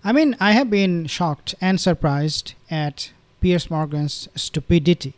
I mean, I have been shocked and surprised at Piers Morgan's stupidity.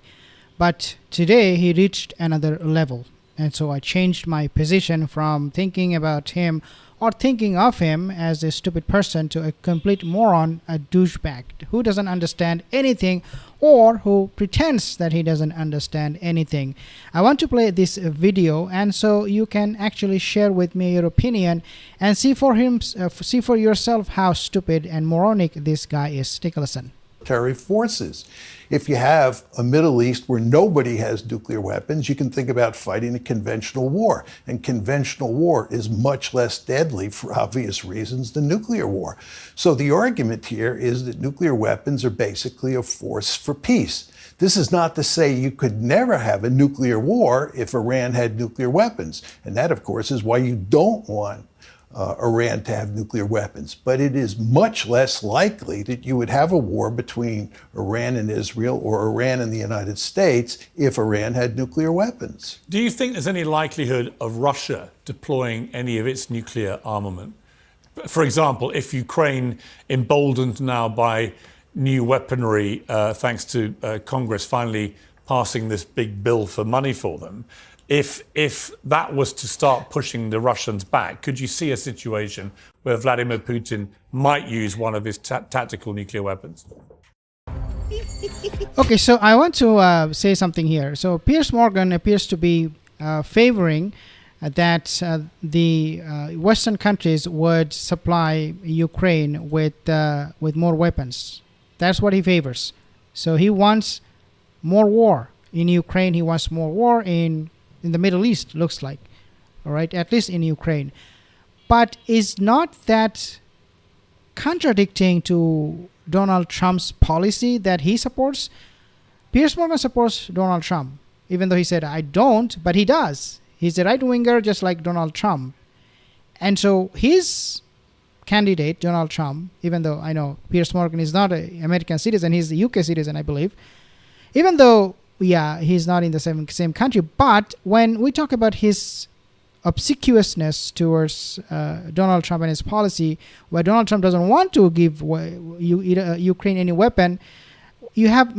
But today he reached another level. And so I changed my position from thinking about him or thinking of him as a stupid person to a complete moron, a douchebag who doesn't understand anything or who pretends that he doesn't understand anything. I want to play this video, and so you can actually share with me your opinion and see for yourself how stupid and moronic this guy is. Take a listen. Military forces. If you have a Middle East where nobody has nuclear weapons, you can think about fighting a conventional war. And conventional war is much less deadly for obvious reasons than nuclear war. So the argument here is that nuclear weapons are basically a force for peace. This is not to say you could never have a nuclear war if Iran had nuclear weapons. And that, of course, is why you don't want Iran to have nuclear weapons. But it is much less likely that you would have a war between Iran and Israel or Iran and the United States if Iran had nuclear weapons. Do you think there's any likelihood of Russia deploying any of its nuclear armament? For example, if Ukraine, emboldened now by new weaponry, thanks to Congress finally passing this big bill for money for them, if that was to start pushing the Russians back, could you see a situation where Vladimir Putin might use one of his tactical nuclear weapons? Okay, so I want to say something here. So Piers Morgan appears to be favoring that the Western countries would supply Ukraine with more weapons. That's what he favors. So he wants more war in Ukraine. He wants more war in the Middle East, looks like. All right, at least in Ukraine. But is not that contradicting to Donald Trump's policy that he supports? Piers Morgan supports Donald Trump, even though he said, I don't, but he does. He's a right-winger just like Donald Trump. And so his candidate, Donald Trump, even though I know Piers Morgan is not an American citizen, he's a UK citizen, I believe. Even though, yeah, he's not in the same country. But when we talk about his obsequiousness towards Donald Trump and his policy, where Donald Trump doesn't want to give Ukraine any weapon, you have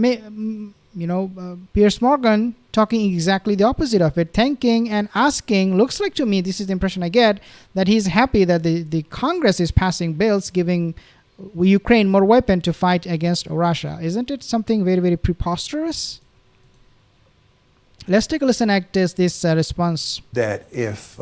Piers Morgan talking exactly the opposite of it, thanking and asking. Looks like to me, this is the impression I get, that he's happy that the Congress is passing bills giving Ukraine more weapon to fight against Russia. Isn't it something very, very preposterous? Let's take a listen at this response. That if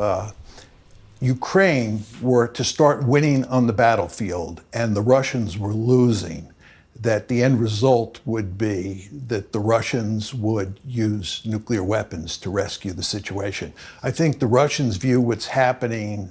Ukraine were to start winning on the battlefield and the Russians were losing, that the end result would be that the Russians would use nuclear weapons to rescue the situation. I think the Russians view what's happening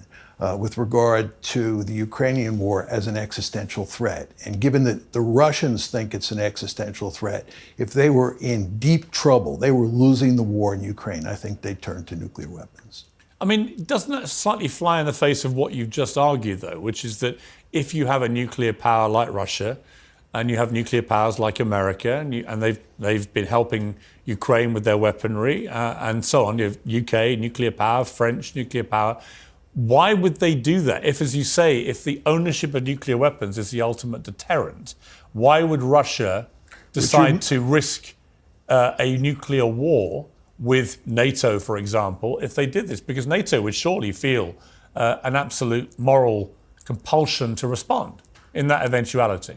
with regard to the Ukrainian war as an existential threat. And given that the Russians think it's an existential threat, if they were in deep trouble, they were losing the war in Ukraine, I think they'd turn to nuclear weapons. I mean, doesn't that slightly fly in the face of what you've just argued, though, which is that if you have a nuclear power like Russia, and you have nuclear powers like America, and they've been helping Ukraine with their weaponry and so on, you have UK nuclear power, French nuclear power, why would they do that? If, as you say, if the ownership of nuclear weapons is the ultimate deterrent, why would Russia decide to risk a nuclear war with NATO, for example, if they did this? Because NATO would surely feel an absolute moral compulsion to respond in that eventuality.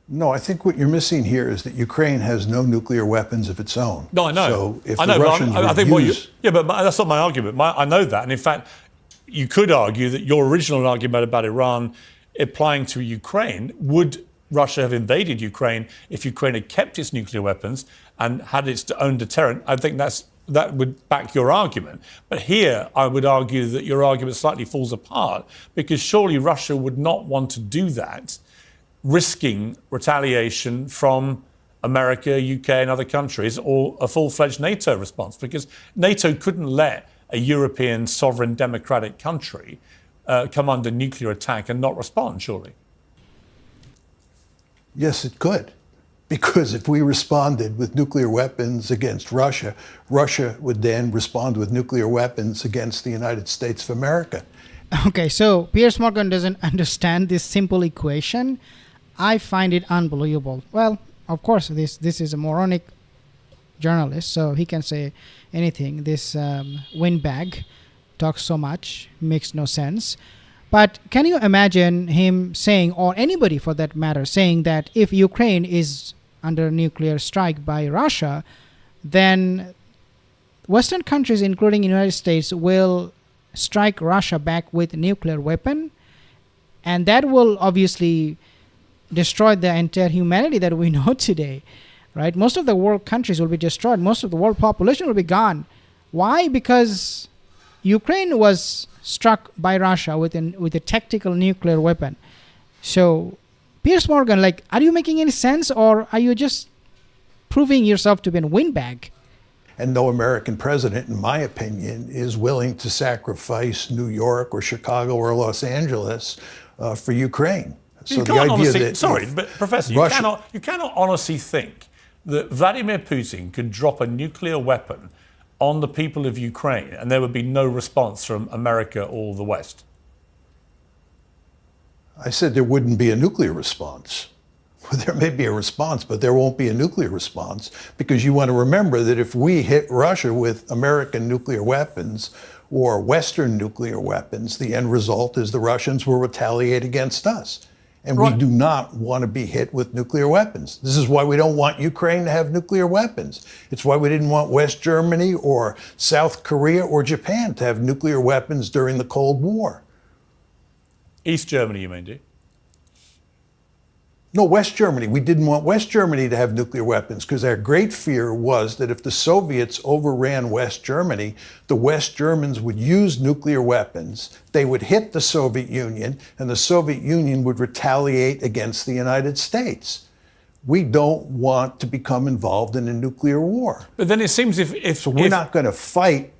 No, I think what you're missing here is that Ukraine has no nuclear weapons of its own. No, I know. So if I know, the Russians I think would but that's not my argument. I know that, and in fact, you could argue that your original argument about Iran applying to Ukraine, would Russia have invaded Ukraine if Ukraine had kept its nuclear weapons and had its own deterrent? I think that would back your argument. But here, I would argue that your argument slightly falls apart, because surely Russia would not want to do that, risking retaliation from America, UK and other countries, or a full-fledged NATO response, because NATO couldn't let a European sovereign democratic country come under nuclear attack and not respond, surely. Yes, it could. Because if we responded with nuclear weapons against Russia, Russia would then respond with nuclear weapons against the United States of America. Okay, so Piers Morgan doesn't understand this simple equation. I find it unbelievable. Well, of course, this is a moronic journalist, so he can say anything. This windbag talks so much, makes no sense. But can you imagine him saying, or anybody for that matter, saying that if Ukraine is under nuclear strike by Russia, then Western countries, including the United States, will strike Russia back with a nuclear weapon, and that will obviously destroy the entire humanity that we know today, right? Most of the world countries will be destroyed. Most of the world population will be gone. Why? Because Ukraine was struck by Russia with a tactical nuclear weapon. So, Piers Morgan, like, are you making any sense, or are you just proving yourself to be a windbag? And no American president, in my opinion, is willing to sacrifice New York or Chicago or Los Angeles for Ukraine. So the idea that but Professor, you cannot honestly think that Vladimir Putin could drop a nuclear weapon on the people of Ukraine and there would be no response from America or the West. I said there wouldn't be a nuclear response. There may be a response, but there won't be a nuclear response, because you want to remember that if we hit Russia with American nuclear weapons or Western nuclear weapons, the end result is the Russians will retaliate against us. And we do not want to be hit with nuclear weapons. This is why we don't want Ukraine to have nuclear weapons. It's why we didn't want West Germany or South Korea or Japan to have nuclear weapons during the Cold War. East Germany, you mean, do you? No, West Germany. We didn't want West Germany to have nuclear weapons because our great fear was that if the Soviets overran West Germany, the West Germans would use nuclear weapons, they would hit the Soviet Union, and the Soviet Union would retaliate against the United States. We don't want to become involved in a nuclear war. But then it seems So we're not going to fight.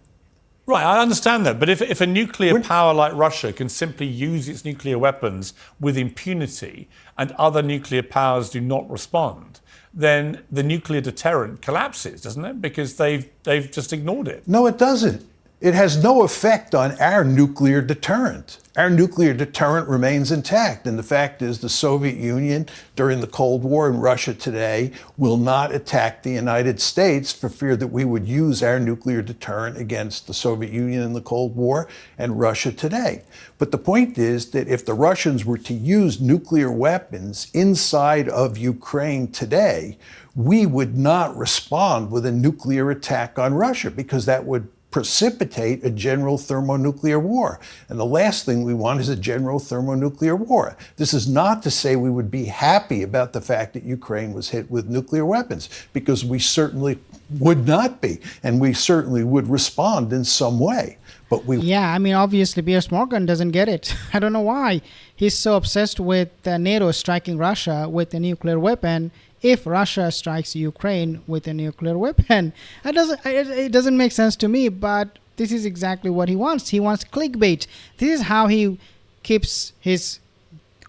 Right, I understand that. But if a nuclear power like Russia can simply use its nuclear weapons with impunity and other nuclear powers do not respond, then the nuclear deterrent collapses, doesn't it? Because they've just ignored it. No, it doesn't. It has no effect on our nuclear deterrent. Our nuclear deterrent remains intact. And the fact is the Soviet Union during the Cold War and Russia today will not attack the United States for fear that we would use our nuclear deterrent against the Soviet Union in the Cold War and Russia today. But the point is that if the Russians were to use nuclear weapons inside of Ukraine today, we would not respond with a nuclear attack on Russia, because that would precipitate a general thermonuclear war. And the last thing we want is a general thermonuclear war. This is not to say we would be happy about the fact that Ukraine was hit with nuclear weapons, because we certainly would not be, and we certainly would respond in some way. But Yeah, I mean, obviously, Piers Morgan doesn't get it. I don't know why. He's so obsessed with NATO striking Russia with a nuclear weapon. If Russia strikes Ukraine with a nuclear weapon, it doesn't make sense to me, but this is exactly what he wants. He wants clickbait. This is how he keeps his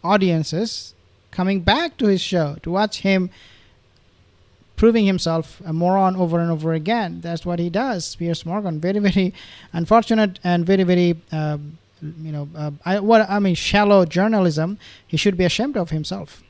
audiences coming back to his show, to watch him proving himself a moron over and over again. That's what he does, Piers Morgan. Very, very unfortunate and very, very, shallow journalism. He should be ashamed of himself.